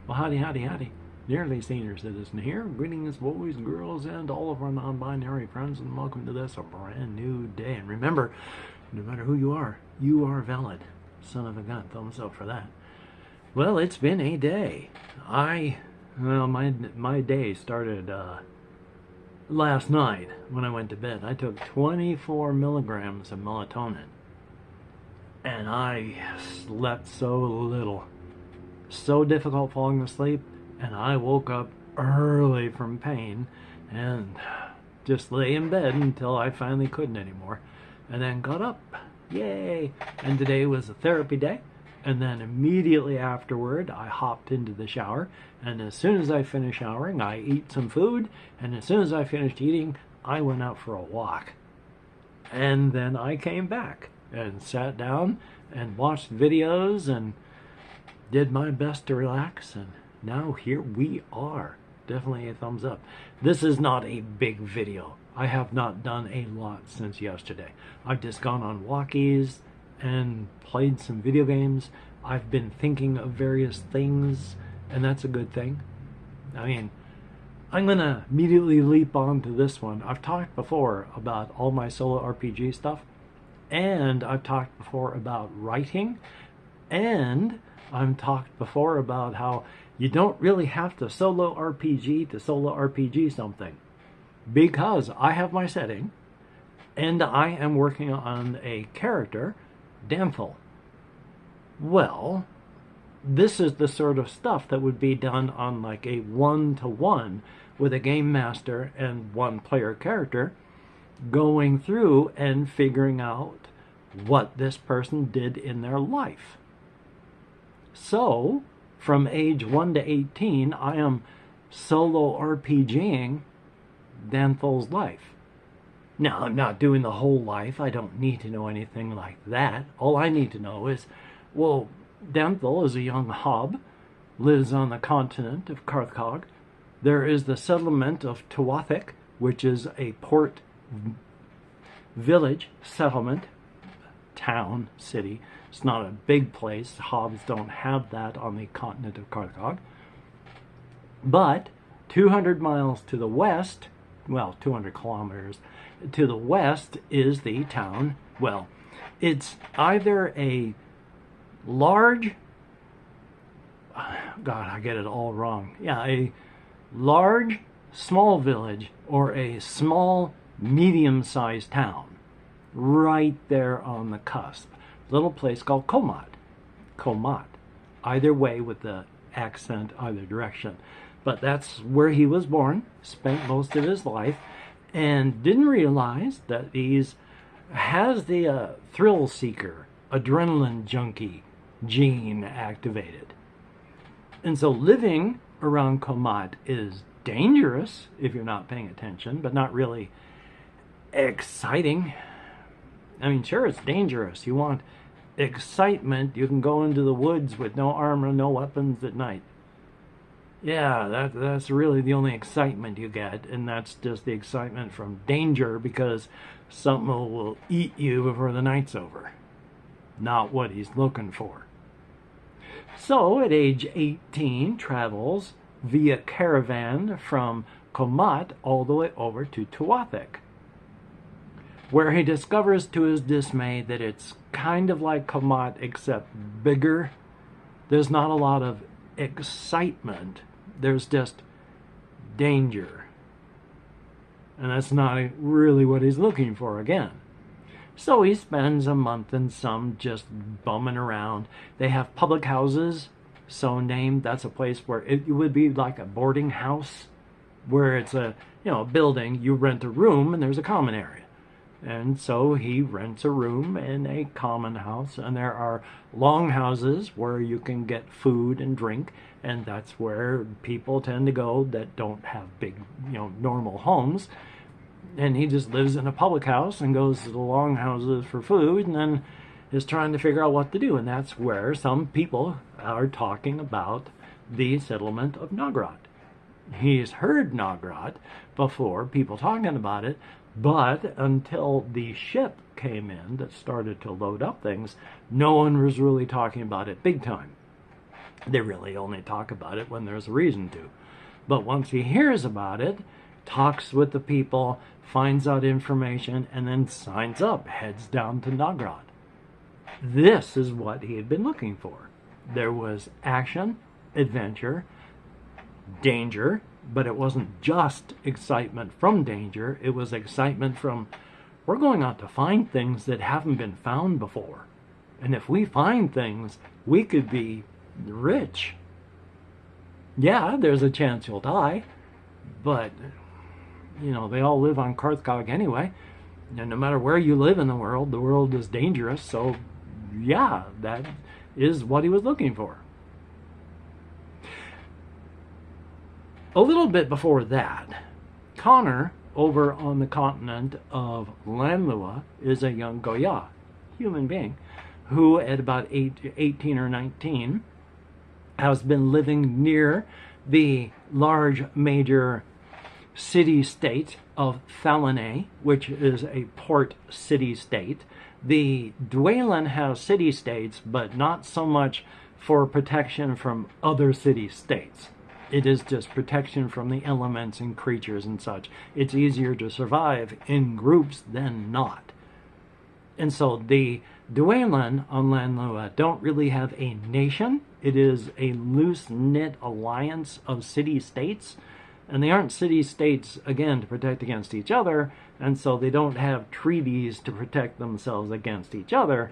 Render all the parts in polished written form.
Well, howdy, howdy, howdy. Nearly senior citizen here. Greetings, boys, girls, and all of our non-binary friends, and welcome to this, a brand new day. And remember, no matter who you are valid. Son of a gun. Thumbs up for that. Well, it's been a day. My day started last night when I went to bed. I took 24 milligrams of melatonin, and I slept so little. So difficult falling asleep, and I woke up early from pain and just lay in bed until I finally couldn't anymore, and then got up. Yay! And today was a therapy day, and then immediately afterward I hopped into the shower, and as soon as I finished showering I ate some food, and as soon as I finished eating I went out for a walk. And then I came back and sat down and watched videos and did my best to relax, and now here we are. Definitely a thumbs up. This is not a big video. I have not done a lot since yesterday. I've just gone on walkies and played some video games. I've been thinking of various things, and that's a good thing. I mean, I'm gonna immediately leap on to this one. I've talked before about all my solo RPG stuff, and I've talked before about writing, and I've talked before about how you don't really have to solo RPG something, because I have my setting and I am working on a character, Danthel. Well, this is the sort of stuff that would be done on like a one-to-one with a game master and one player character, going through and figuring out what this person did in their life. So, from age 1 to 18, I am solo RPGing Danthel's life. Now, I'm not doing the whole life. I don't need to know anything like that. All I need to know is, well, Danthel is a young hob, lives on the continent of Carthag. There is the settlement of Tuathic, which is a port village settlement, town, city. It's not a big place. Hobs don't have that on the continent of Carthag. But 200 miles to the west, well, 200 kilometers to the west is the town. Well, it's either a large, God, I get it all wrong. Yeah, a large, small village or a small, medium-sized town right there on the cusp. Little place called Comat. Either way with the accent, either direction. But that's where he was born, spent most of his life, and didn't realize that he has the thrill seeker, adrenaline junkie gene activated. And so living around Comat is dangerous if you're not paying attention, but not really exciting. I mean, sure, it's dangerous. You want excitement, you can go into the woods with no armor, no weapons at night. Yeah, that's really the only excitement you get, and that's just the excitement from danger, because something will eat you before the night's over. Not what he's looking for. So, at age 18, travels via caravan from Comat all the way over to Tuathic, where he discovers to his dismay that it's kind of like Comat except bigger. There's not a lot of excitement. There's just danger. And that's not really what he's looking for again. So he spends a month and some just bumming around. They have public houses, so named. That's a place where it would be like a boarding house, where it's a building. You rent a room and there's a common area. And so he rents a room in a common house, and there are longhouses where you can get food and drink, and that's where people tend to go that don't have big, normal homes. And he just lives in a public house and goes to the longhouses for food, and then is trying to figure out what to do. And that's where some people are talking about the settlement of Nogrod. He's heard Nogrod before, people talking about it, but until the ship came in that started to load up things, no one was really talking about it big time. They really only talk about it when there's a reason to. But once he hears about it, talks with the people, finds out information, and then signs up, heads down to Novgorod. This is what he had been looking for. There was action, adventure, danger, but it wasn't just excitement from danger. It was excitement from, we're going out to find things that haven't been found before. And if we find things, we could be rich. Yeah, there's a chance you'll die, but, you know, they all live on Karthkog anyway. And no matter where you live in the world is dangerous. So, yeah, that is what he was looking for. A little bit before that, Connor, over on the continent of Lanlua, is a young Goya, human being, who at about 18 or 19 has been living near the large major city-state of Thalane, which is a port city-state. The Dwaylen has city-states, but not so much for protection from other city-states. It is just protection from the elements and creatures and such. It's easier to survive in groups than not. And so the Dwaylen on Lanlua don't really have a nation. It is a loose-knit alliance of city-states. And they aren't city-states, again, to protect against each other. And so they don't have treaties to protect themselves against each other.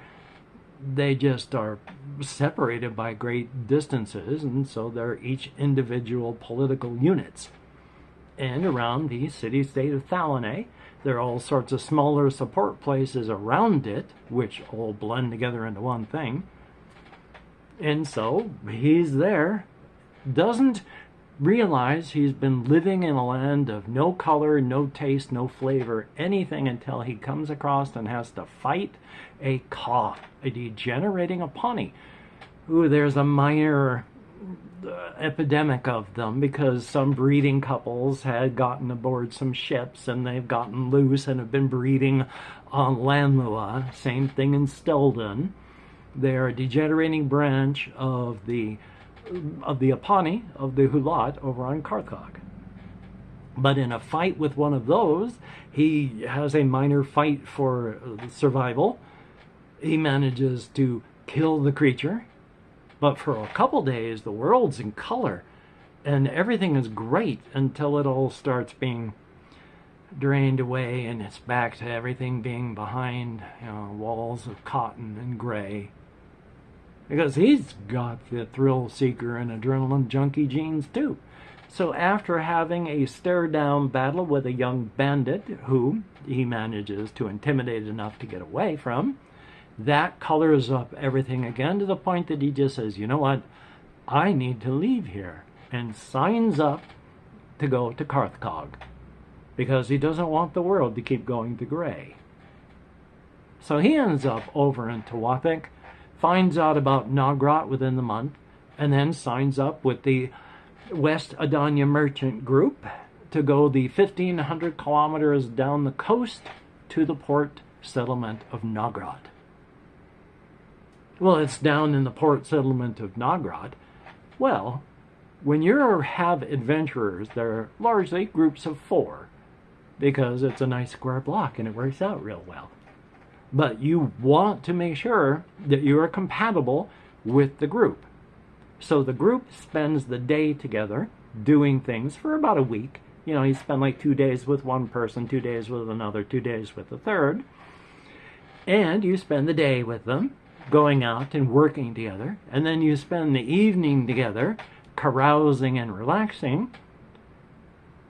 They just are separated by great distances, and so they're each individual political units. And around the city-state of Thalane, there are all sorts of smaller support places around it, which all blend together into one thing. And so he's there, doesn't realize he's been living in a land of no color, no taste, no flavor, anything, until he comes across and has to fight a Ka, a degenerating Apani, who there's a minor epidemic of them because some breeding couples had gotten aboard some ships and they've gotten loose and have been breeding on Lanlua. Same thing in Stelden. They're a degenerating branch of the Apani, of the Hulat, over on Karthkog. But in a fight with one of those, he has a minor fight for survival. He manages to kill the creature, but for a couple days the world's in color and everything is great until it all starts being drained away and it's back to everything being behind, you know, walls of cotton and gray. Because he's got the thrill seeker and adrenaline junkie genes too. So after having a stare-down battle with a young bandit who he manages to intimidate enough to get away from, that colors up everything again to the point that he just says, you know what, I need to leave here, and signs up to go to Karthkog because he doesn't want the world to keep going to gray. So he ends up over in Tawapik, finds out about Novgorod within the month, and then signs up with the West Adania Merchant Group to go the 1,500 kilometers down the coast to the port settlement of Novgorod. Well, it's down in the port settlement of Novgorod. Well, when you have adventurers, they're largely groups of 4 because it's a nice square block and it works out real well. But you want to make sure that you are compatible with the group. So the group spends the day together doing things for about a week. You know, you spend like 2 days with one person, 2 days with another, 2 days with a third. And you spend the day with them, going out and working together. And then you spend the evening together, carousing and relaxing.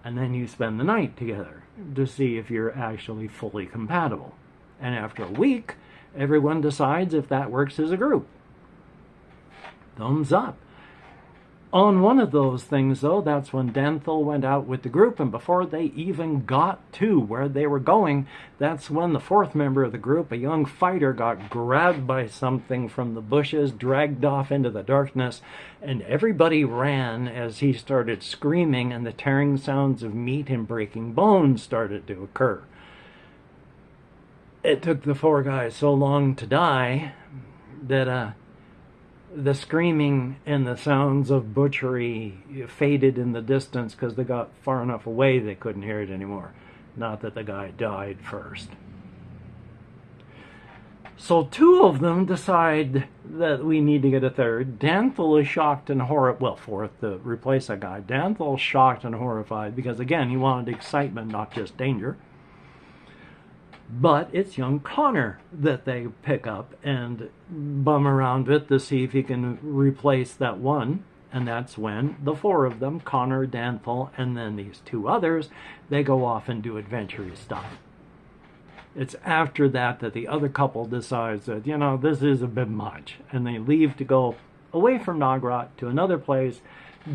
And then you spend the night together to see if you're actually fully compatible. And after a week, everyone decides if that works as a group. Thumbs up. On one of those things, though, that's when Danthel went out with the group, and before they even got to where they were going, that's when the 4th member of the group, a young fighter, got grabbed by something from the bushes, dragged off into the darkness, and everybody ran as he started screaming, and the tearing sounds of meat and breaking bones started to occur. It took the 4 guys so long to die that the screaming and the sounds of butchery faded in the distance because they got far enough away they couldn't hear it anymore. Not that the guy died first. So two of them decide that we need to get a third. Danthel is shocked and horrified. Well, fourth, to replace that guy. Danthel's shocked and horrified because, again, he wanted excitement, not just danger. But it's young Connor that they pick up and bum around with to see if he can replace that one. And that's when the four of them, Connor, Danthel, and then these two others, they go off and do adventurous stuff. It's after that that the other couple decides that, you know, this is a bit much. And they leave to go away from Nagrot to another place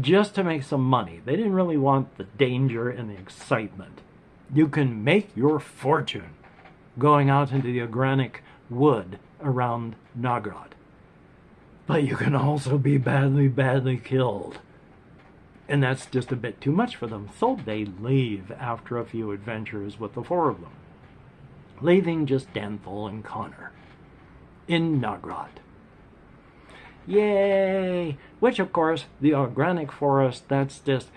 just to make some money. They didn't really want the danger and the excitement. You can make your fortune going out into the organic wood around Nagrod. But you can also be badly, badly killed. And that's just a bit too much for them. So they leave after a few adventures with the four of them, leaving just Danthel and Connor in Nagrod. Yay! Which, of course, the organic forest, that's just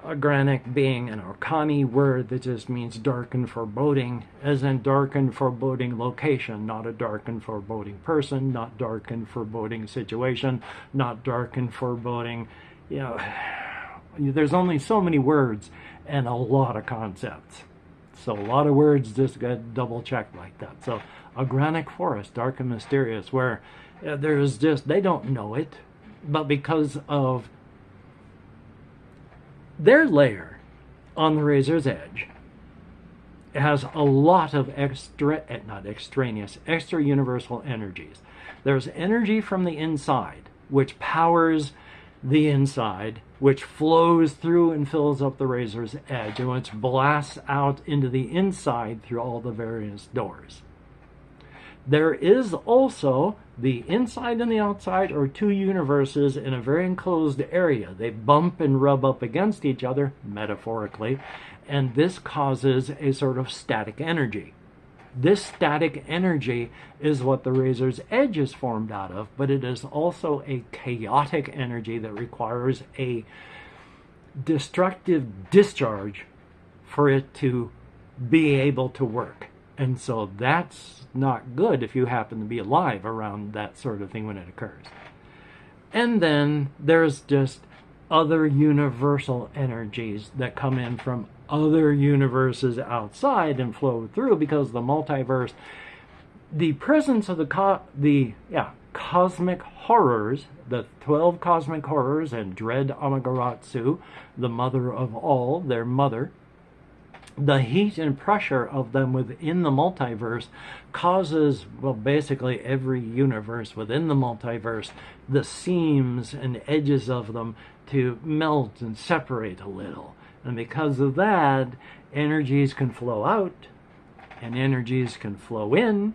organic being an Orkani word that just means dark and foreboding, as in dark and foreboding location, not a dark and foreboding person, not dark and foreboding situation, not dark and foreboding, you know, there's only so many words and a lot of concepts. So a lot of words just get double checked like that. So organic forest, dark and mysterious, where there's just, they don't know it, but because of their layer on the razor's edge, it has a lot of extra universal energies. There's energy from the inside, which powers the inside, which flows through and fills up the razor's edge, and which blasts out into the inside through all the various doors. There is also the inside and the outside are two universes in a very enclosed area. They bump and rub up against each other, metaphorically, and this causes a sort of static energy. This static energy is what the razor's edge is formed out of, but it is also a chaotic energy that requires a destructive discharge for it to be able to work. And so that's not good if you happen to be alive around that sort of thing when it occurs. And then there's just other universal energies that come in from other universes outside and flow through, because the multiverse, the presence of the cosmic horrors, the 12 cosmic horrors, and dread Amaterasu, the mother of all, their mother, the heat and pressure of them within the multiverse causes, well, basically every universe within the multiverse, the seams and edges of them to melt and separate a little. And because of that, energies can flow out and energies can flow in,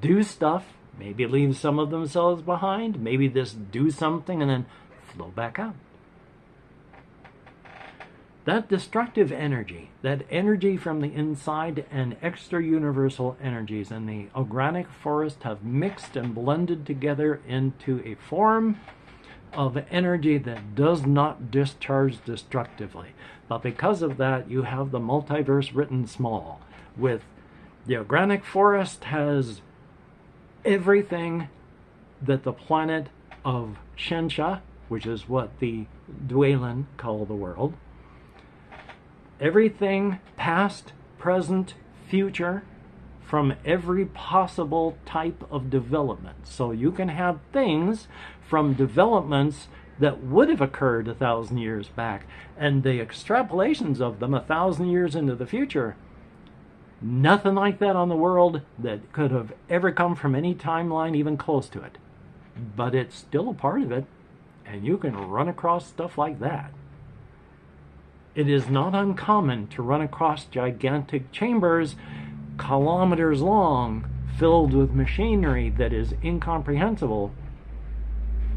do stuff, maybe leave some of themselves behind, maybe just do something and then flow back out. That destructive energy, that energy from the inside, and extra universal energies in the organic forest have mixed and blended together into a form of energy that does not discharge destructively. But because of that, you have the multiverse written small. With the organic forest has everything that the planet of Shensha, which is what the Dwaylen call the world, everything past, present, future, from every possible type of development. So you can have things from developments that would have occurred 1,000 years back, and the extrapolations of them 1,000 years into the future. Nothing like that on the world that could have ever come from any timeline even close to it. But it's still a part of it, and you can run across stuff like that. It is not uncommon to run across gigantic chambers, kilometers long, filled with machinery that is incomprehensible,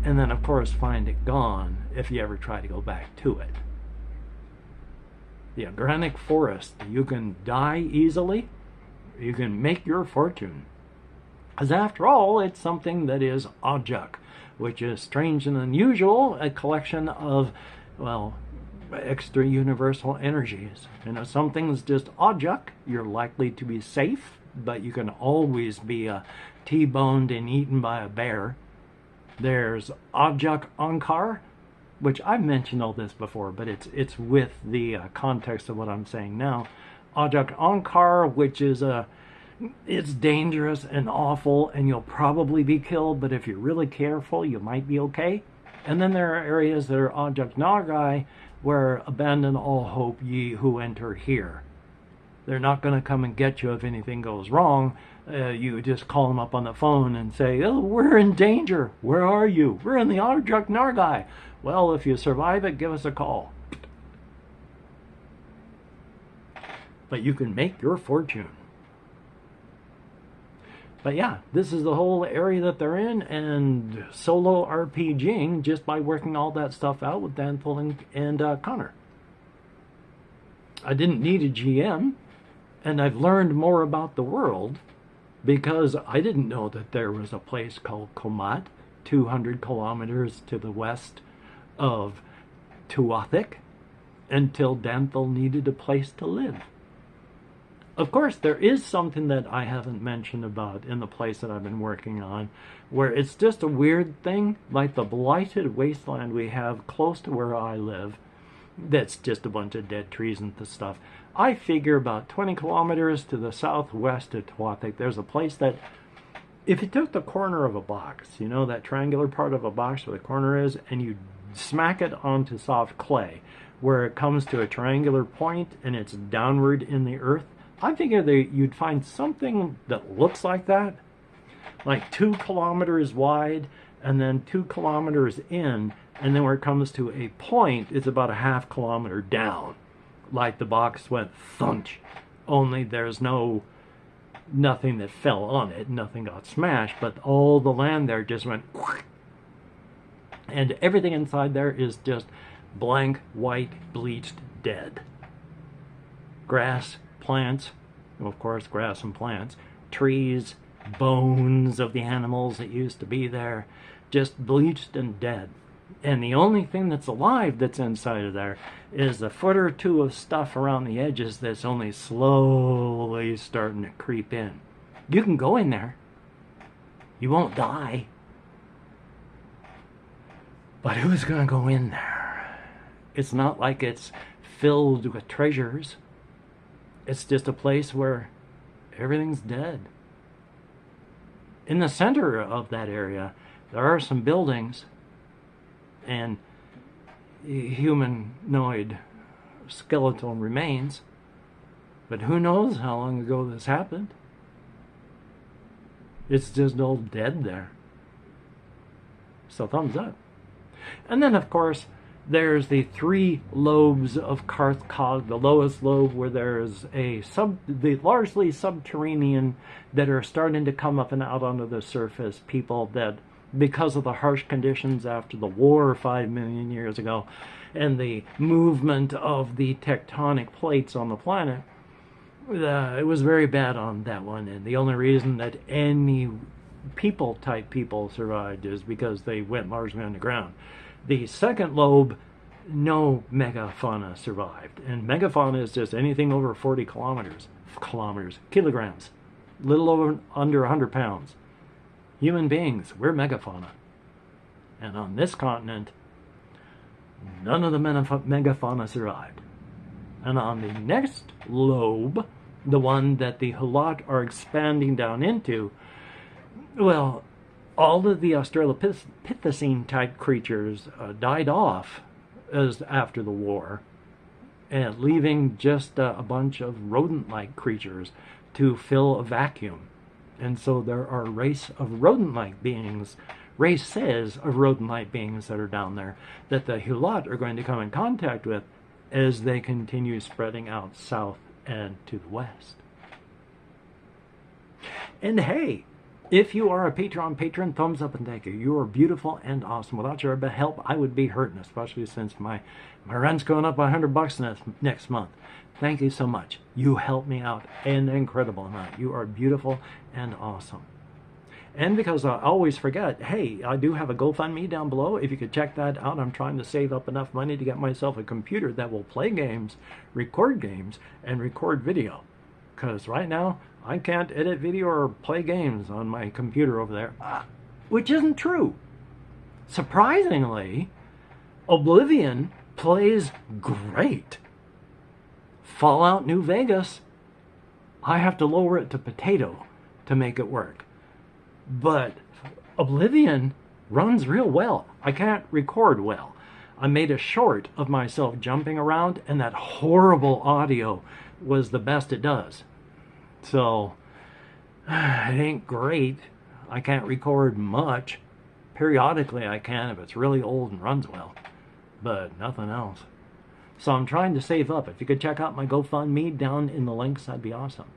and then of course find it gone if you ever try to go back to it. The organic forest, you can die easily, you can make your fortune. Because after all, it's something that is object, which is strange and unusual, a collection of, well, extra universal energies. And if something's just object, you're likely to be safe, but you can always be T-boned and eaten by a bear. There's object Ankar, which I've mentioned all this before, but it's with the context of what I'm saying now. Object Ankar, which is it's dangerous and awful, and you'll probably be killed, but if you're really careful, you might be okay. And then there are areas that are object Nagai, where abandon all hope ye who enter here. They're not going to come and get you if anything goes wrong. You just call them up on the phone and say, oh, we're in danger. Where are you? We're in the object Nagai. Well, if you survive it, give us a call. But you can make your fortune. But yeah, this is the whole area that they're in, and solo RPGing just by working all that stuff out with Danthel and Connor. I didn't need a GM, and I've learned more about the world because I didn't know that there was a place called Komat, 200 kilometers to the west of Tuathic, until Danthel needed a place to live. Of course, there is something that I haven't mentioned about in the place that I've been working on, where it's just a weird thing, like the blighted wasteland we have close to where I live, that's just a bunch of dead trees and stuff. I figure about 20 kilometers to the southwest of Tuathic, there's a place that, if you took the corner of a box, you know, that triangular part of a box where the corner is, and you smack it onto soft clay, where it comes to a triangular point and it's downward in the earth, I figure that you'd find something that looks like that, like 2 kilometers wide and then 2 kilometers in, and then where it comes to a point, it's about a half kilometer down. Like the box went thunch, only there's nothing that fell on it, nothing got smashed, but all the land there just went, and everything inside there is just blank, white, bleached, dead. Grass, plants, of course, grass and plants, trees, bones of the animals that used to be there, just bleached and dead. And the only thing that's alive that's inside of there is a foot or two of stuff around the edges that's only slowly starting to creep in. You can go in there. You won't die. But who's going to go in there? It's not like it's filled with treasures. It's just a place where everything's dead. In the center of that area, there are some buildings and humanoid skeletal remains, but who knows how long ago this happened? It's just all dead there. So thumbs up. And then, of course, there's the 3 lobes of Karthkog, the lowest lobe, where there's the largely subterranean that are starting to come up and out onto the surface, people that, because of the harsh conditions after the war 5 million years ago, and the movement of the tectonic plates on the planet, it was very bad on that one, and the only reason that any people-type people survived is because they went largely underground. The second lobe, no megafauna survived. And megafauna is just anything over 40 kilograms, little over under 100 pounds. Human beings, we're megafauna. And on this continent, none of the megafauna survived. And on the next lobe, the one that the Hulat are expanding down into, well, all of the Australopithecine type creatures died off after the war, and leaving just a bunch of rodent-like creatures to fill a vacuum. And so there are races of rodent-like beings that are down there that the Hulat are going to come in contact with as they continue spreading out south and to the west. And hey, if you are a patron, thumbs up and thank you. You are beautiful and awesome. Without your help, I would be hurting, especially since my rent's going up by $100 next month. Thank you so much. You help me out an incredible amount. You are beautiful and awesome. And because I always forget, hey, I do have a GoFundMe down below. If you could check that out, I'm trying to save up enough money to get myself a computer that will play games, and record video. Because right now, I can't edit video or play games on my computer over there, which isn't true. Surprisingly, Oblivion plays great. Fallout New Vegas, I have to lower it to potato to make it work. But Oblivion runs real well. I can't record well. I made a short of myself jumping around, and that horrible audio was the best it does. So, it ain't great. I can't record much. Periodically I can if it's really old and runs well, but nothing else. So I'm trying to save up. If you could check out my GoFundMe down in the links, that'd be awesome.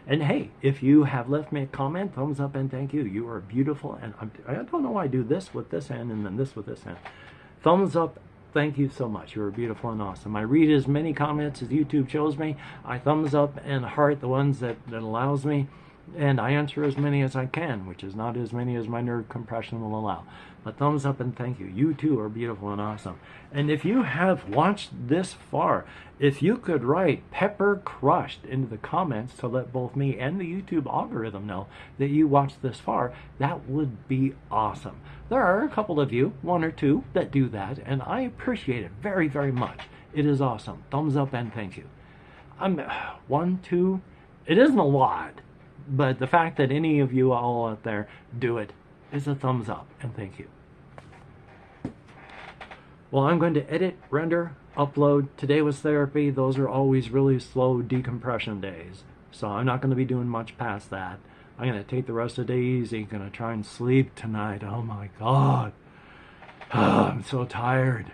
And hey, if you have left me a comment, thumbs up and thank you. You are beautiful, and I don't know why I do this with this hand and then this with this hand. Thumbs up, thank you so much. You are beautiful and awesome. I read as many comments as YouTube shows me. I thumbs up and heart the ones that allows me. And I answer as many as I can, which is not as many as my nerd compression will allow. But thumbs up and thank you. You too are beautiful and awesome. And if you have watched this far, if you could write Pepper Crushed into the comments to let both me and the YouTube algorithm know that you watched this far, that would be awesome. There are a couple of you, one or two, that do that, and I appreciate it very, very much. It is awesome. Thumbs up and thank you. One, two, it isn't a lot. But the fact that any of you all out there do it is a thumbs up, and thank you. Well, I'm going to edit, render, upload. Today was therapy. Those are always really slow decompression days. So I'm not going to be doing much past that. I'm going to take the rest of the day easy. Going to try and sleep tonight. Oh my God. I'm so tired.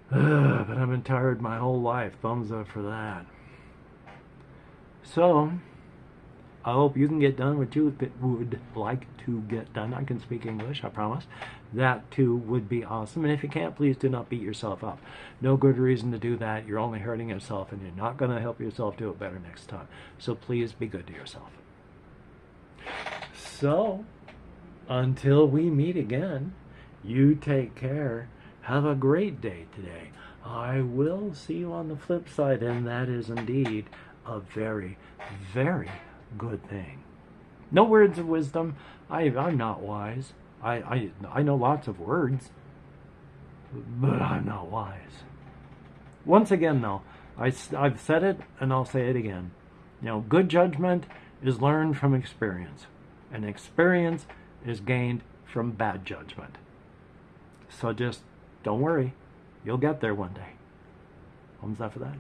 But I've been tired my whole life. Thumbs up for that. So I hope you can get done what you would like to get done. I can speak English, I promise. That too would be awesome. And if you can't, please do not beat yourself up. No good reason to do that. You're only hurting yourself, and you're not going to help yourself do it better next time. So please be good to yourself. So, until we meet again, you take care. Have a great day today. I will see you on the flip side, and that is indeed a very, very good thing. No words of wisdom. I'm not wise. I know lots of words, but I'm not wise. Once again, though, I've said it and I'll say it again. You know, good judgment is learned from experience, and experience is gained from bad judgment. So just don't worry. You'll get there one day. Thumbs up for that.